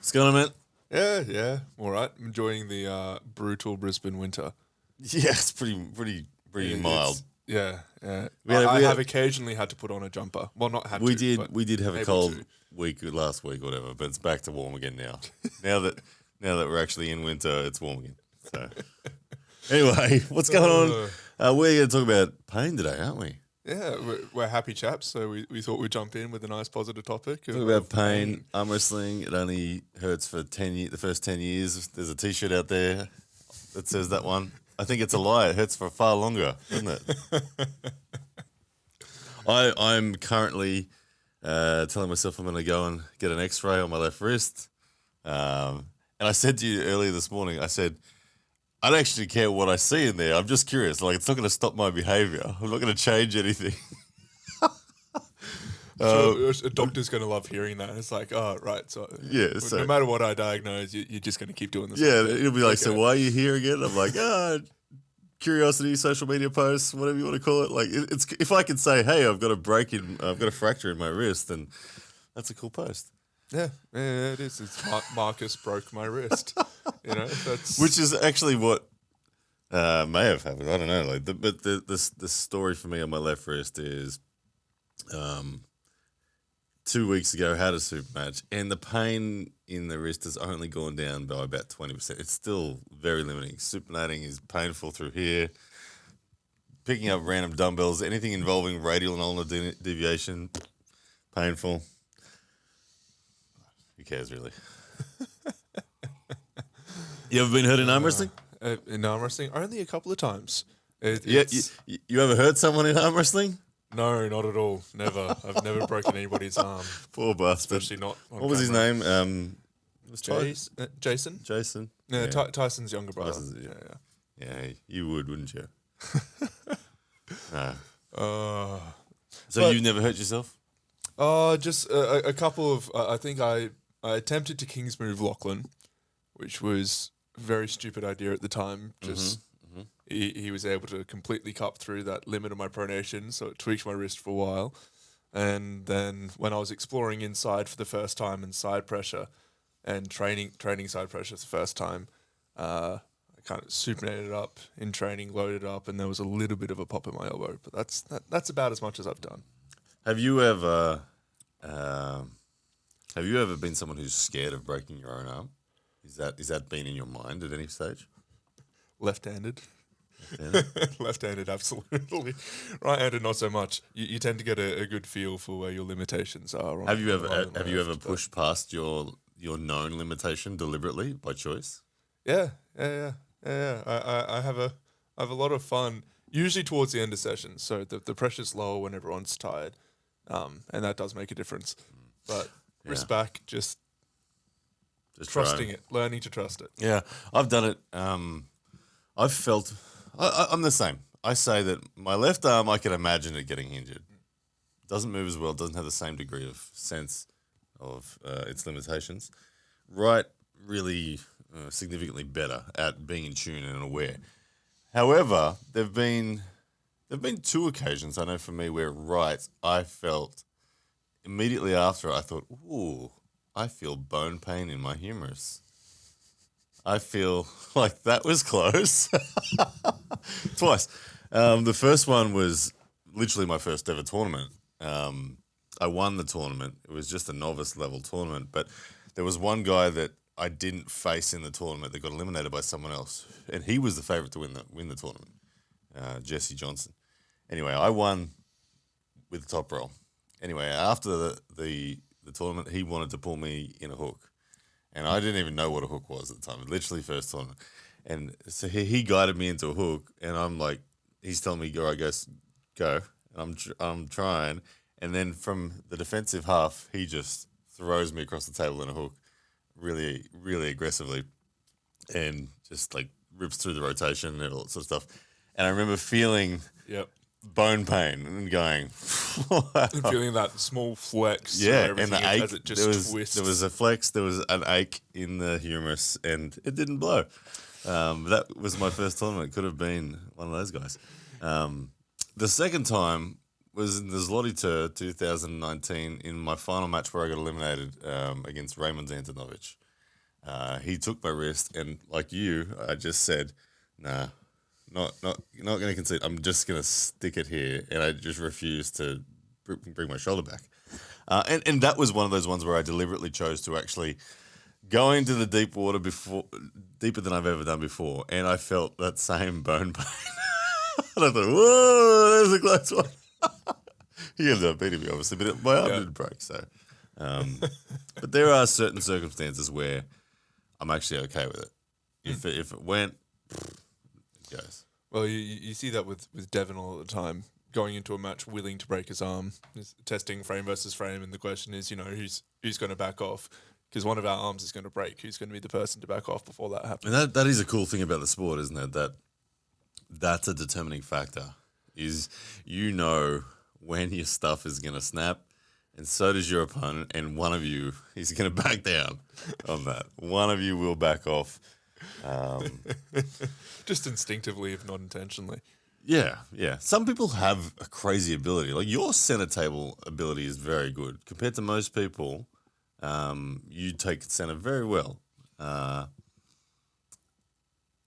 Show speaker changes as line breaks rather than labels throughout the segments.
What's going on, man?
Yeah, all right. Enjoying the brutal Brisbane winter.
Yeah, it's pretty mild.
Yeah.
We
have occasionally had to put on a jumper. Well, not had
We
to.
did
but
we did have a
able
cold
to.
week last week or whatever, but it's back to warm again now. now that we're actually in winter, it's warm again. So anyway, what's going on? We're going to talk about pain today, aren't we?
Yeah, we're happy chaps, so we thought we'd jump in with a nice positive topic.
Talk about pain. Arm wrestling. It only hurts for 10 years. The first 10 years. There's a T-shirt out there that says that one. I think it's a lie. It hurts for far longer, doesn't it? I'm currently telling myself I'm going to go and get an X-ray on my left wrist. And I said to you earlier this morning, I said, I don't actually care what I see in there. I'm just curious. Like, it's not going to stop my behavior. I'm not going to change anything.
Sure, a doctor's going to love hearing that. It's like, oh, right. So,
yeah, so
no matter what I diagnose, you're just going to keep doing this.
Yeah, it'll be like, so why are you here again? I'm like, curiosity, social media posts, whatever you want to call it. Like, it's if I can say, hey, I've got a fracture in my wrist, then that's a cool post.
Yeah, it is. It's Marcus broke my wrist. That's
Which is actually what may have happened. I don't know. Like, but the story for me on my left wrist is, 2 weeks ago, had a super match, and the pain in the wrist has only gone down by about 20%. It's still very limiting. Supinating is painful through here. Picking up random dumbbells, anything involving radial and ulnar deviation, painful. Who cares, really? You ever been hurt in arm wrestling?
In arm wrestling, only a couple of times.
You ever hurt someone in arm wrestling?
No, not at all. Never. I've never broken anybody's arm.
Poor bastard.
Especially not on
What was his
camera.
name?
Jason?
Jason?
Yeah, Tyson's younger brother.
Yeah, you would, wouldn't you? No. So
but-
you've never hurt yourself?
Just a couple of. I think I attempted to King's Move Lachlan, which was a very stupid idea at the time. Just he was able to completely cut through that limit of my pronation, so it tweaked my wrist for a while. And then when I was exploring inside for the first time and side pressure, and training side pressure for the first time, I kind of supinated it up in training, loaded it up, and there was a little bit of a pop in my elbow. But that's about as much as I've done.
Have you ever been someone who's scared of breaking your own arm? Is that been in your mind at any stage?
Left-handed.
Yeah.
Left-handed, absolutely. Right-handed, not so much. You tend to get a good feel for where your limitations are.
Have you ever pushed past your known limitation deliberately by choice?
Yeah. I have a lot of fun, usually towards the end of sessions. So the pressure's lower when everyone's tired, and that does make a difference. But wrist back, just trusting it, learning to trust it.
Yeah, I've done it. I've felt. I'm the same. I say that my left arm, I can imagine it getting injured. Doesn't move as well. Doesn't have the same degree of sense of its limitations. Right, really significantly better at being in tune and aware. However, there've been two occasions I know for me where I felt immediately after I thought, ooh, I feel bone pain in my humerus. I feel like that was close. Twice. The first one was literally my first ever tournament. I won the tournament. It was just a novice level tournament, but there was one guy that I didn't face in the tournament that got eliminated by someone else, and he was the favorite to win the tournament, Jesse Johnson. Anyway, I won with the top roll. Anyway, after the tournament, he wanted to pull me in a hook. And I didn't even know what a hook was at the time. Literally first tournament. And so he guided me into a hook, and I'm like, he's telling me, all right, go. And I'm trying. And then from the defensive half, he just throws me across the table in a hook really, really aggressively and just like rips through the rotation and all that sort of stuff. And I remember feeling bone pain and going, wow.
And feeling that small flex.
Yeah, and the ache,
as it just twists.
There was a flex, there was an ache in the humerus, and it didn't blow. That was my first tournament. It could have been one of those guys. The second time was in the Zloty Tour 2019 in my final match where I got eliminated against Raymond Antonovich. He took my wrist, and like you, I just said, nah, not going to concede. I'm just going to stick it here, and I just refused to bring my shoulder back. And that was one of those ones where I deliberately chose to actually go into the deep water deeper than I've ever done before, and I felt that same bone pain. And I thought, whoa, there's a close one. He ended up beating me, obviously, but my arm didn't break. So, but there are certain circumstances where I'm actually okay with it. If it went, it goes.
Well, you see that with Devon all the time, going into a match willing to break his arm, testing frame versus frame, and the question is, who's going to back off? Because one of our arms is going to break. Who's going to be the person to back off before that happens?
And that is a cool thing about the sport, isn't it? That's a determining factor. Is when your stuff is going to snap, and so does your opponent, and one of you is going to back down on that. One of you will back off.
Just instinctively, if not intentionally.
Yeah. Some people have a crazy ability. Like your center table ability is very good. Compared to most people, you take center very well.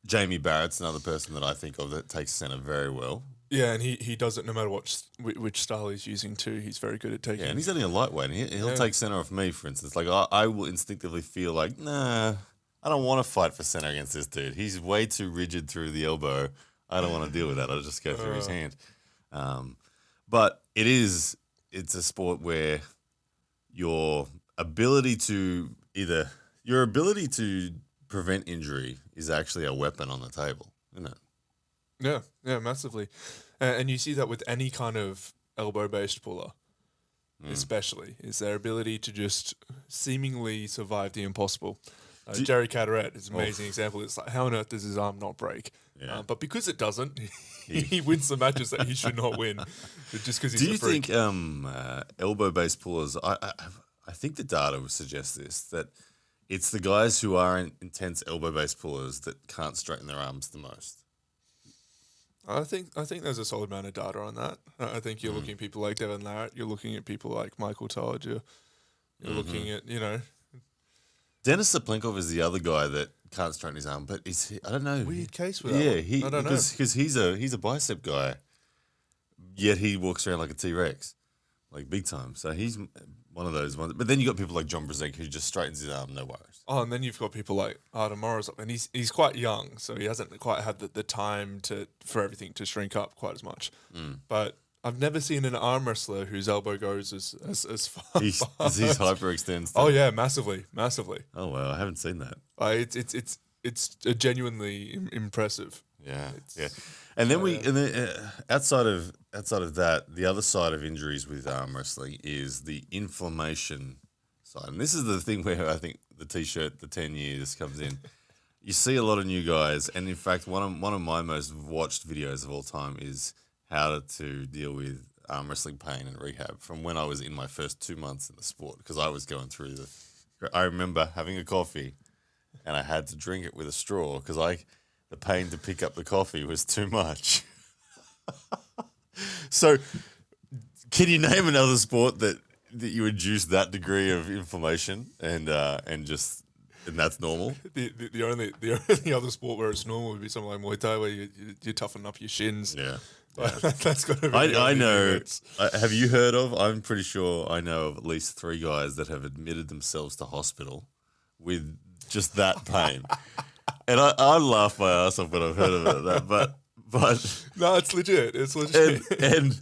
Jamie Barrett's another person that I think of that takes center very well.
Yeah, and he does it no matter which style he's using too. He's very good at taking.
Yeah, and he's only a lightweight. And he'll take center off me, for instance. Like I will instinctively feel like, nah, I don't want to fight for center against this dude. He's way too rigid through the elbow. I don't want to deal with that. I'll just go through his hand. But it's a sport where your ability to prevent injury is actually a weapon on the table, isn't it?
Yeah, massively. And you see that with any kind of elbow-based puller, especially, is their ability to just seemingly survive the impossible. Jerry Caderet is an amazing example. It's like, how on earth does his arm not break?
Yeah.
But because it doesn't, he wins the matches that he should not win, just because he's a freak.
Do you think elbow-based pullers, I think the data would suggest this, that it's the guys who are intense elbow-based pullers that can't straighten their arms the most?
I think there's a solid amount of data on that. I think you're looking at people like Devon Larratt. You're looking at people like Michael Todd. You're looking at,
Denis Saplenkov is the other guy that can't straighten his arm, but I don't know.
Weird case with that one. I don't know.
Because he's a bicep guy, yet he walks around like a T-Rex, like big time. So he's one of those ones. But then you got people like John Brzezinski who just straightens his arm, no worries.
Oh, and then you've got people like Artem Morozov, and he's quite young, so he hasn't quite had the time for everything to shrink up quite as much. But I've never seen an arm wrestler whose elbow goes as far.
He's hyperextends.
Oh yeah, massively.
Oh wow, I haven't seen that.
It's genuinely impressive.
Yeah. And then outside of that, the other side of injuries with arm wrestling is the inflammation side, and this is the thing where I think the T-shirt, the 10 years comes in. You see a lot of new guys, and in fact, one of my most watched videos of all time is how to deal with arm wrestling pain and rehab from when I was in my first 2 months in the sport, because I was going through I remember having a coffee and I had to drink it with a straw because the pain to pick up the coffee was too much. So can you name another sport that you induce that degree of inflammation and that's normal?
The only other sport where it's normal would be something like Muay Thai, where you toughen up your shins.
Yeah.
That's got to be.
I know. Have you heard of? I'm pretty sure I know of at least 3 guys that have admitted themselves to hospital with just that pain. And I laugh my ass off when I've heard of that. But
no, it's legit. It's legit.
And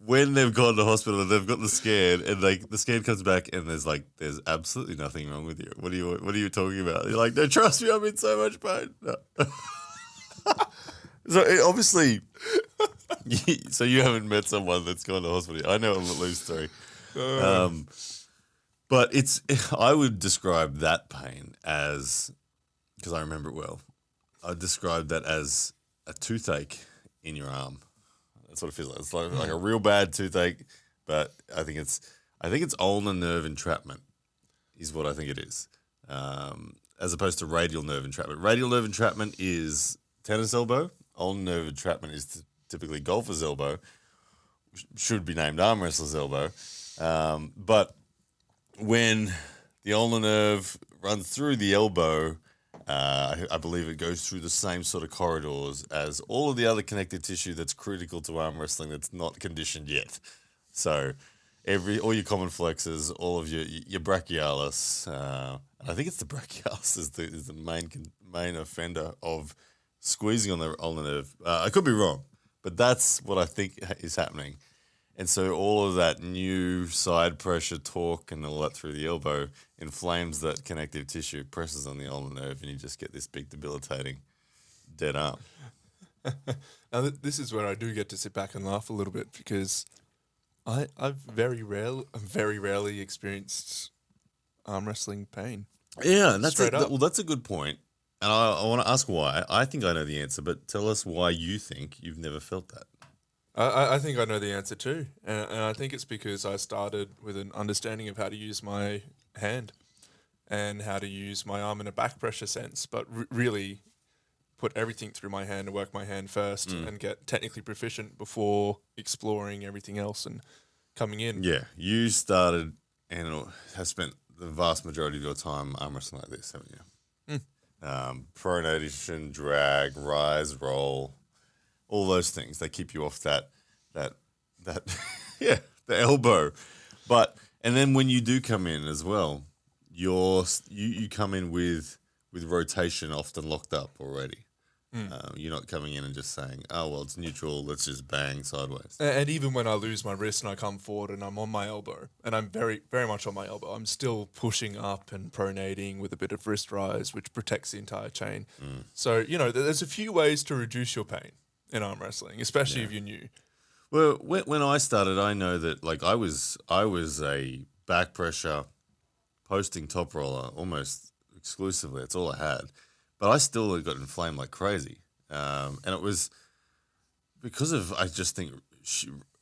when they've gone to hospital and they've got the scan, and the scan comes back and there's absolutely nothing wrong with you. What are you talking about? You're like, no, trust me, I'm in so much pain. No. So obviously, so you haven't met someone that's gone to hospital. I know of at least 3. But I would describe that pain as, because I remember it well, I'd describe that as a toothache in your arm. That's what it feels like. It's like a real bad toothache, but I think it's ulnar nerve entrapment is what I think it is, as opposed to radial nerve entrapment. Radial nerve entrapment is tennis elbow. Ulnar nerve entrapment is typically golfer's elbow. Should be named arm wrestler's elbow. But when the ulnar nerve runs through the elbow. I believe it goes through the same sort of corridors as all of the other connective tissue that's critical to arm wrestling that's not conditioned yet. So all your common flexors, all of your brachialis, and I think it's the brachialis is the main offender of squeezing on the nerve. I could be wrong, but that's what I think is happening. And so all of that new side pressure, torque, and all that through the elbow inflames that connective tissue, presses on the ulnar nerve, and you just get this big debilitating dead arm.
Now, this is where I do get to sit back and laugh a little bit because I've very rarely experienced arm wrestling pain.
Yeah, and that's
Straight up.
well, that's a good point. And I want to ask why. I think I know the answer, but tell us why you think you've never felt that.
I think I know the answer too. And I think it's because I started with an understanding of how to use my hand and how to use my arm in a back pressure sense, but really put everything through my hand and work my hand first and get technically proficient before exploring everything else and coming in.
Yeah, you started and have spent the vast majority of your time arm wrestling like this, haven't you? Pronation, drag, rise, roll, all those things. They keep you off that yeah, the elbow. And then when you do come in as well, you come in with rotation often locked up already. You're not coming in and just saying, oh, well, it's neutral, let's just bang sideways.
And even when I lose my wrist and I come forward and I'm on my elbow, and I'm very, very much on my elbow, I'm still pushing up and pronating with a bit of wrist rise, which protects the entire chain. So, there's a few ways to reduce your pain in arm wrestling, especially if you're new.
Well, when I started, I know that like I was a back pressure posting top roller almost exclusively. That's all I had. But I still got inflamed like crazy. And it was because of, I just think,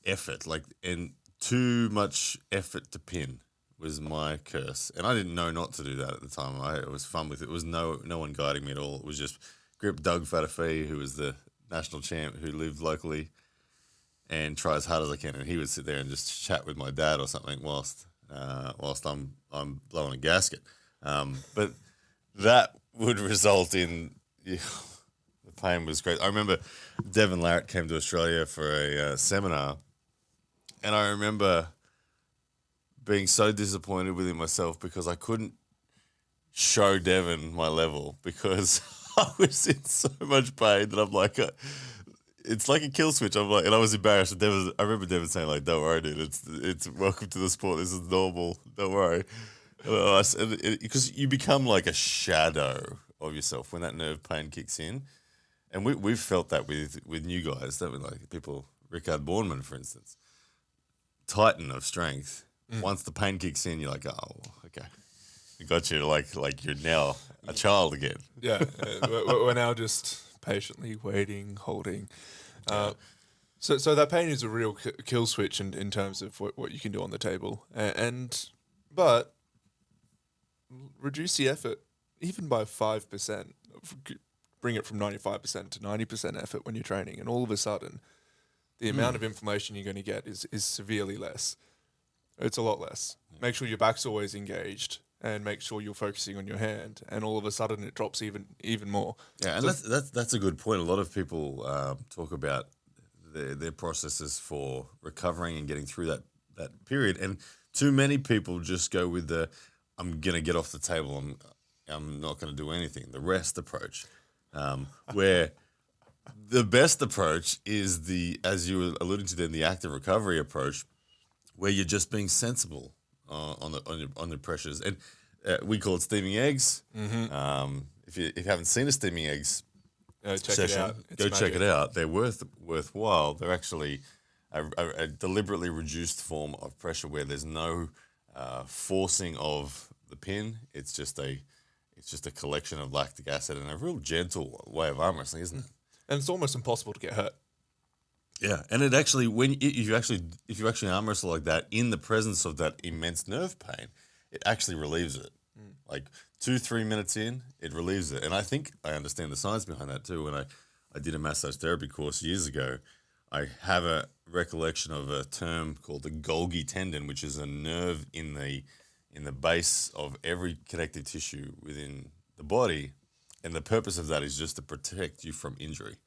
effort, and too much effort to pin was my curse. And I didn't know not to do that at the time. It was fun with it. It was no one guiding me at all. It was just grip Doug Fatafi, who was the national champ, who lived locally, and try as hard as I can. And he would sit there and just chat with my dad or something whilst I'm blowing a gasket. But that would result in the pain was great. I remember Devin Larratt came to Australia for a seminar, and I remember being so disappointed within myself because I couldn't show Devin my level because I was in so much pain that I'm like, it's like a kill switch. I'm like, and I was embarrassed. I remember Devin saying like, "Don't worry, dude. It's welcome to the sport. This is normal. Don't worry." Because you become like a shadow of yourself when that nerve pain kicks in, and we've felt that with new guys, that we like people, Richard Bornman, for instance, titan of strength. Once the pain kicks in, you're like, oh, okay, we got you. Like you're now a child again.
Yeah, we're now just patiently waiting, holding. So that pain is a real kill switch in terms of what you can do on the table, but reduce the effort even by 5%. Bring it from 95% to 90% effort when you're training, and all of a sudden, the amount of inflammation you're going to get is severely less. It's a lot less. Make sure your back's always engaged, and make sure you're focusing on your hand, and all of a sudden it drops even more.
Yeah, and that's a good point. A lot of people talk about their processes for recovering and getting through that period, and too many people just go with the I'm gonna get off the table. I'm not gonna do anything. The rest approach, where the best approach is as you were alluding to then, the active recovery approach, where you're just being sensible on the pressures, and we call it steaming eggs. If you haven't seen a steaming eggs session, go check it out. They're worthwhile. They're actually a deliberately reduced form of pressure where there's no forcing of the pin. It's just a collection of lactic acid and a real gentle way of arm wrestling, isn't it?
And it's almost impossible to get hurt.
Yeah, and it actually if you actually arm wrestle like that in the presence of that immense nerve pain, it actually relieves it. Like 2-3 minutes in, it relieves it. And I think I understand the science behind that too. When I did a massage therapy course years ago, I have a recollection of a term called the Golgi tendon, which is a nerve in the in the base of every connective tissue within the body, and the purpose of that is just to protect you from injury.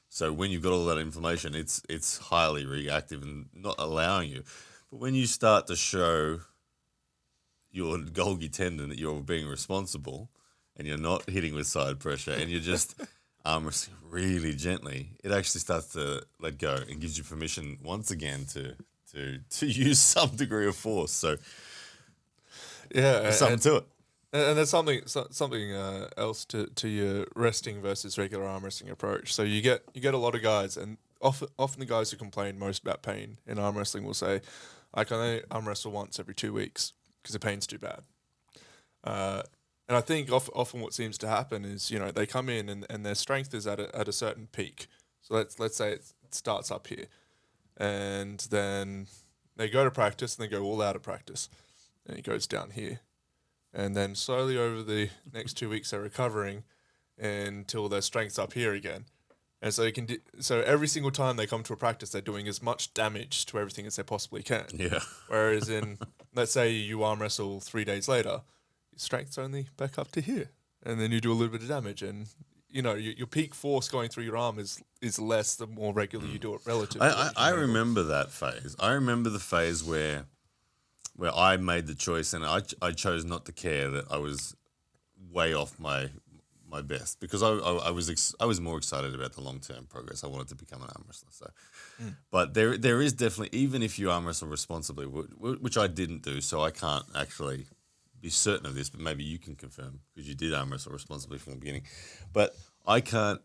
So when you've got all that inflammation, it's highly reactive and not allowing you. But when you start to show your Golgi tendon that you're being responsible and you're not hitting with side pressure and you're just arm wrestling really gently, it actually starts to let go and gives you permission once again to use some degree of force. So there's something to it.
And there's something else to your resting versus regular arm wrestling approach. So you get a lot of guys, and often the guys who complain most about pain in arm wrestling will say, "I can only arm wrestle once every 2 weeks because the pain's too bad." And I think often what seems to happen is they come in and their strength is at a certain peak. So let's say it starts up here, and then they go to practice and they go all out of practice, and it goes down here. And then slowly over the next 2 weeks, they're recovering until their strength's up here again. And so so every single time they come to a practice, they're doing as much damage to everything as they possibly can.
Yeah.
Whereas let's say you arm wrestle 3 days later, your strength's only back up to here, and then you do a little bit of damage, and your peak force going through your arm is less the more regularly you do it relative.
I remember that phase. I remember the phase where I made the choice and I chose not to care that I was way off my best, because I was more excited about the long-term progress. I wanted to become an arm wrestler. So, but there is definitely, even if you arm wrestle responsibly, which I didn't do, so I can't actually be certain of this, but maybe you can confirm because you did arm wrestle responsibly from the beginning. But I can't.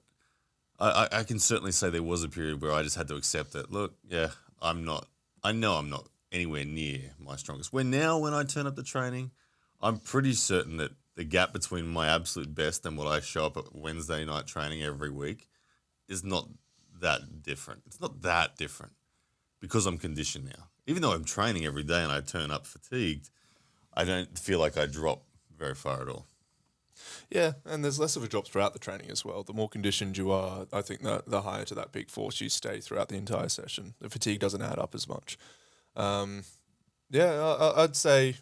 I can certainly say there was a period where I just had to accept that. Look, yeah, I know I'm not anywhere near my strongest. When I turn up to training, I'm pretty certain that the gap between my absolute best and what I show up at Wednesday night training every week is not that different. It's not that different because I'm conditioned now. Even though I'm training every day and I turn up fatigued, I don't feel like I drop very far at all.
Yeah, and there's less of a drop throughout the training as well. The more conditioned you are, I think the higher to that peak force you stay throughout the entire session. The fatigue doesn't add up as much. I'd say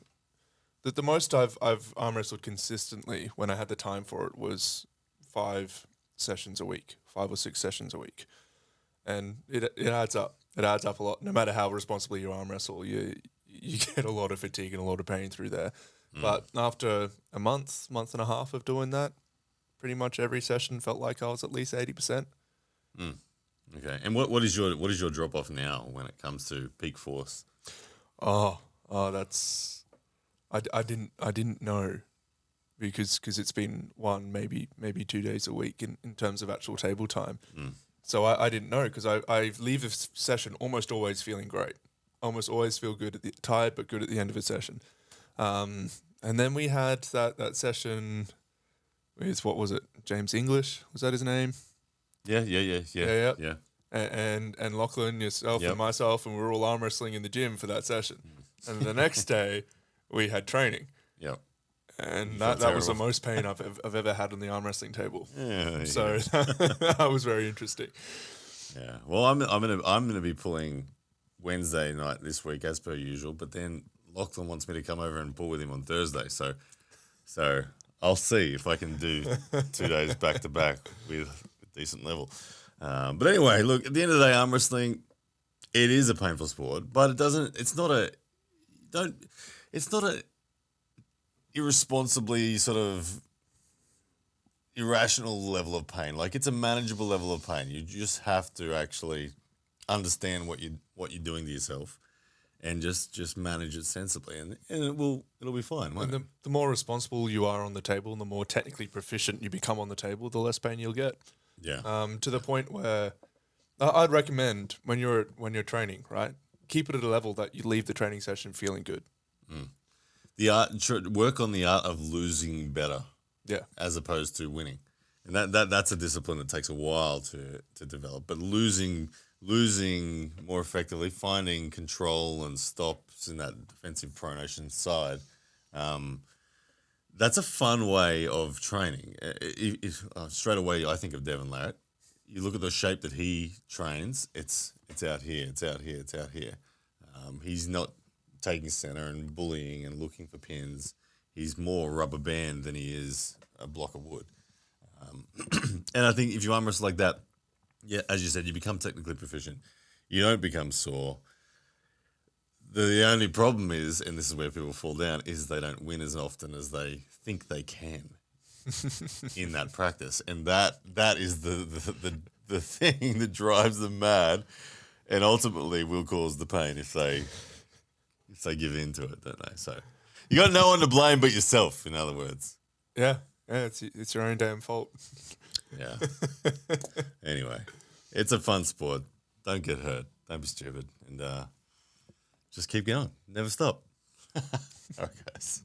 that the most I've arm wrestled consistently when I had the time for it was 5 sessions a week, 5 or 6 sessions a week, and it adds up. It adds up a lot. No matter how responsibly you arm wrestle, you get a lot of fatigue and a lot of pain through there. But after a month and a half of doing that, pretty much every session felt like I was at least 80%.
Okay, and what is your drop off now when it comes to peak force?
That's I didn't know because it's been maybe 2 days a week in terms of actual table time. So I didn't know because I leave a session almost always feeling great, almost always feel good tired but good at the end of a session. And then we had that session with, what was it, James English? Was that his name?
Yeah.
And Lachlan, yourself, and myself, and we were all arm wrestling in the gym for that session. And the next day, we had training.
Yep.
And that was the most pain I've ever had on the arm wrestling table.
Yeah.
So that was very interesting.
Yeah. Well, I'm gonna be pulling Wednesday night this week as per usual, but then Lachlan wants me to come over and pull with him on Thursday. So I'll see if I can do 2 days back to back with a decent level. But anyway, look, at the end of the day, arm wrestling, it is a painful sport, but it's not a irresponsibly sort of irrational level of pain. Like, it's a manageable level of pain. You just have to actually understand what you're doing to yourself and just manage it sensibly, and it'll be fine. Won't it?
The more responsible you are on the table and the more technically proficient you become on the table, the less pain you'll get.
Yeah.
To the point where I'd recommend when you're training, right, keep it at a level that you leave the training session feeling good.
Work on the art of losing better.
Yeah.
As opposed to winning. And that's a discipline that takes a while to develop. But losing more effectively, finding control and stops in that defensive pronation side, that's a fun way of training. Straight away, I think of Devin Larratt. You look at the shape that he trains, it's out here, it's out here, it's out here. He's not taking center and bullying and looking for pins. He's more rubber band than he is a block of wood. And I think if you arm wrestle like that, yeah, as you said, you become technically proficient. You don't become sore. The only problem is, and this is where people fall down, is they don't win as often as they think they can in that practice, and that is the thing that drives them mad, and ultimately will cause the pain if they give in to it, don't they? So you got no one to blame but yourself. In other words,
Yeah, it's your own damn fault.
yeah. Anyway, it's a fun sport. Don't get hurt. Don't be stupid, and just keep going. Never stop. All right, guys.